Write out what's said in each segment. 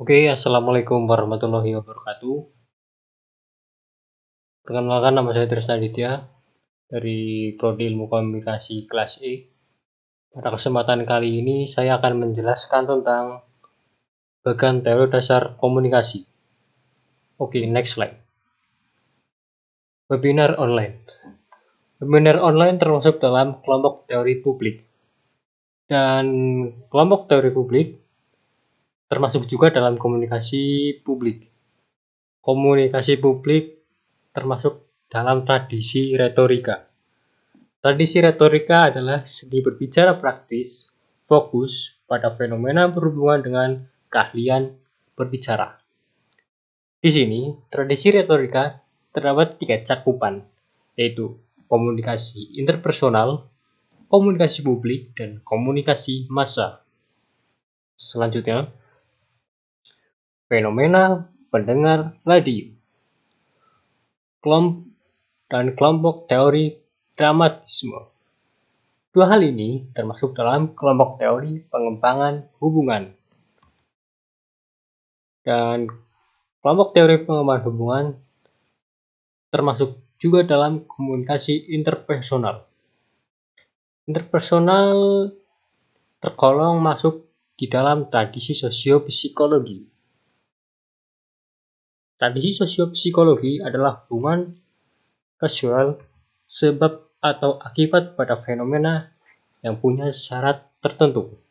Oke, assalamualaikum warahmatullahi wabarakatuh. Perkenalkan, nama saya Trisna Aditya dari Prodi Ilmu Komunikasi kelas E. Pada kesempatan kali ini saya akan menjelaskan tentang bagian teori dasar komunikasi. Oke, next slide. Webinar online. Webinar online termasuk dalam kelompok teori publik. Dan kelompok teori publik termasuk juga dalam komunikasi publik. Komunikasi publik termasuk dalam tradisi retorika. Tradisi retorika adalah seni berbicara praktis, fokus pada fenomena berhubungan dengan keahlian berbicara. Di sini, tradisi retorika terdapat 3 cakupan, yaitu komunikasi interpersonal, komunikasi publik, dan komunikasi massa. Selanjutnya, fenomena pendengar radio dan kelompok teori dramatisme. Dua hal ini termasuk dalam kelompok teori pengembangan hubungan. Dan kelompok teori pengembangan hubungan termasuk juga dalam komunikasi interpersonal. Interpersonal tergolong masuk di dalam tradisi sosiopsikologi. Tradisi sosiopsikologi adalah hubungan kausal sebab atau akibat pada fenomena yang punya syarat tertentu.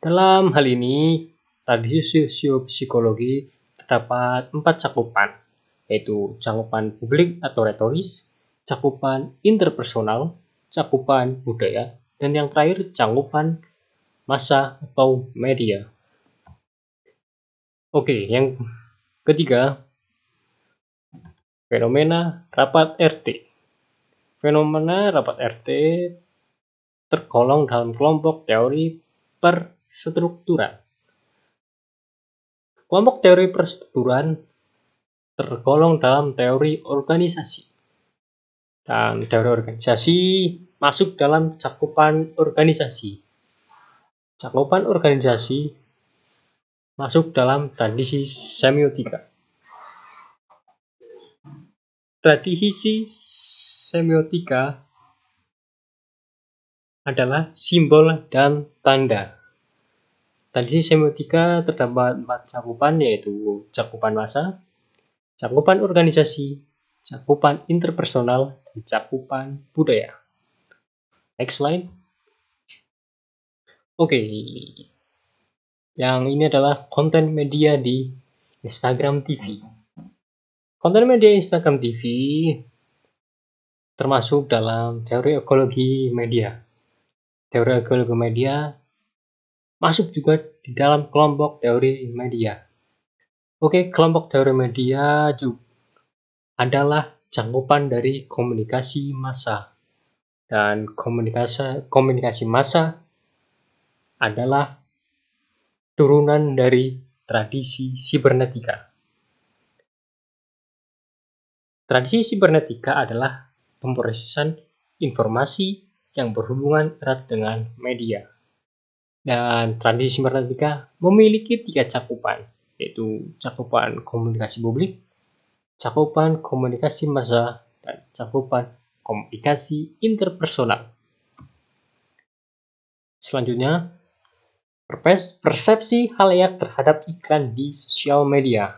Dalam hal ini, tradisi sosiopsikologi terdapat 4 cakupan, yaitu cakupan publik atau retoris, cakupan interpersonal, cakupan budaya, dan yang terakhir cakupan massa atau media. Oke, yang ketiga, fenomena rapat RT. Fenomena rapat RT tergolong dalam kelompok teori perstrukturan. Kelompok teori perstrukturan tergolong dalam teori organisasi. Dan teori organisasi masuk dalam cakupan organisasi. Cakupan organisasi masuk dalam tradisi semiotika. Tradisi semiotika adalah simbol dan tanda. Tradisi semiotika terdapat 4 cakupan, yaitu cakupan massa, cakupan organisasi, cakupan interpersonal, dan cakupan budaya. Next slide. Oke, yang ini adalah konten media di Instagram TV. Konten media Instagram TV termasuk dalam teori ekologi media. Teori ekologi media masuk juga di dalam kelompok teori media. Oke, kelompok teori media juga adalah cakupan dari komunikasi massa. Dan komunikasi massa adalah turunan dari tradisi sibernetika. Tradisi sibernetika adalah pemrosesan informasi yang berhubungan erat dengan media. Dan tradisi sibernetika memiliki 3 cakupan, yaitu cakupan komunikasi publik, cakupan komunikasi massa, dan cakupan komunikasi interpersonal. Selanjutnya, persepsi khalayak terhadap iklan di sosial media.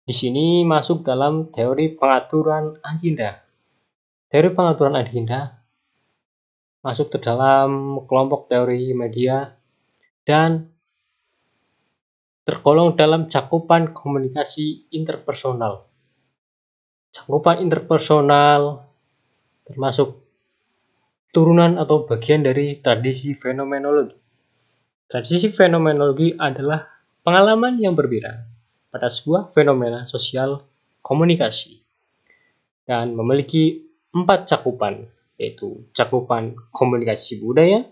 Di sini masuk dalam teori pengaturan agenda. Teori pengaturan agenda masuk ke dalam kelompok teori media dan tergolong dalam cakupan komunikasi interpersonal. Cakupan interpersonal termasuk turunan atau bagian dari tradisi fenomenologi. Tradisi fenomenologi adalah pengalaman yang berbeda pada sebuah fenomena sosial komunikasi dan memiliki 4 cakupan, yaitu cakupan komunikasi budaya,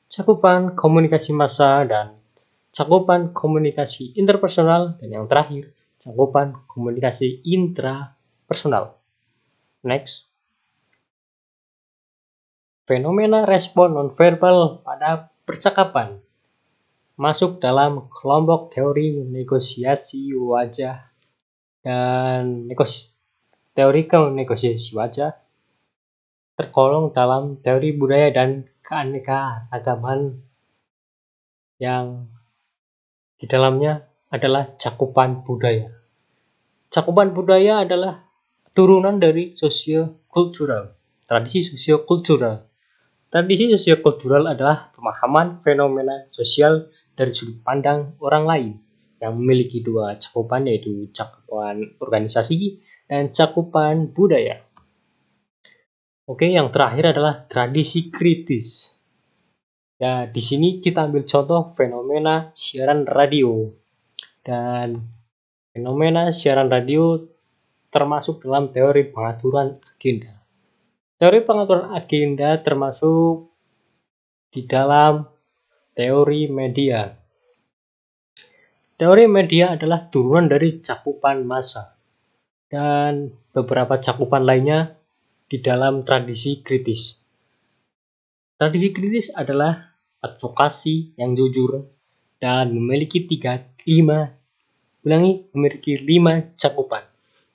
cakupan komunikasi massa, dan cakupan komunikasi interpersonal, dan yang terakhir cakupan komunikasi intrapersonal. Next. Fenomena respon nonverbal pada percakapan. masuk dalam kelompok teori negosiasi wajah dan teori negosiasi wajah, tergolong dalam teori budaya dan keanekaragaman yang di dalamnya adalah cakupan budaya. Cakupan budaya adalah turunan dari sosiokultural, tradisi sosiokultural. Tradisi sosiokultural adalah pemahaman fenomena sosial dari sudut pandang orang lain yang memiliki dua cakupan, yaitu cakupan organisasi dan cakupan budaya. Oke, yang terakhir adalah tradisi kritis. Ya, di sini kita ambil contoh fenomena siaran radio. Dan fenomena siaran radio termasuk dalam teori pengaturan agenda. Teori pengaturan agenda termasuk di dalam teori media. Teori media adalah turunan dari cakupan massa dan beberapa cakupan lainnya di dalam tradisi kritis. Tradisi kritis adalah advokasi yang jujur dan memiliki memiliki 5 cakupan,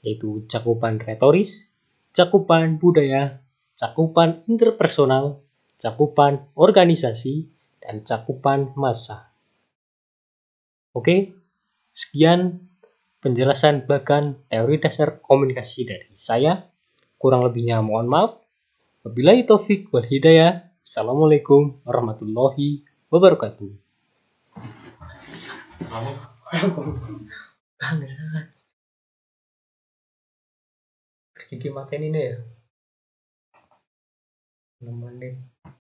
yaitu cakupan retoris, cakupan budaya, cakupan interpersonal, cakupan organisasi, dan cakupan massa. Oke, sekian penjelasan bagian teori dasar komunikasi dari saya. Kurang lebihnya mohon maaf. Wabillahi taufik wal hidayah. Assalamualaikum warahmatullahi wabarakatuh. Bangsat. Gigi matiin ini ya. 6 menit.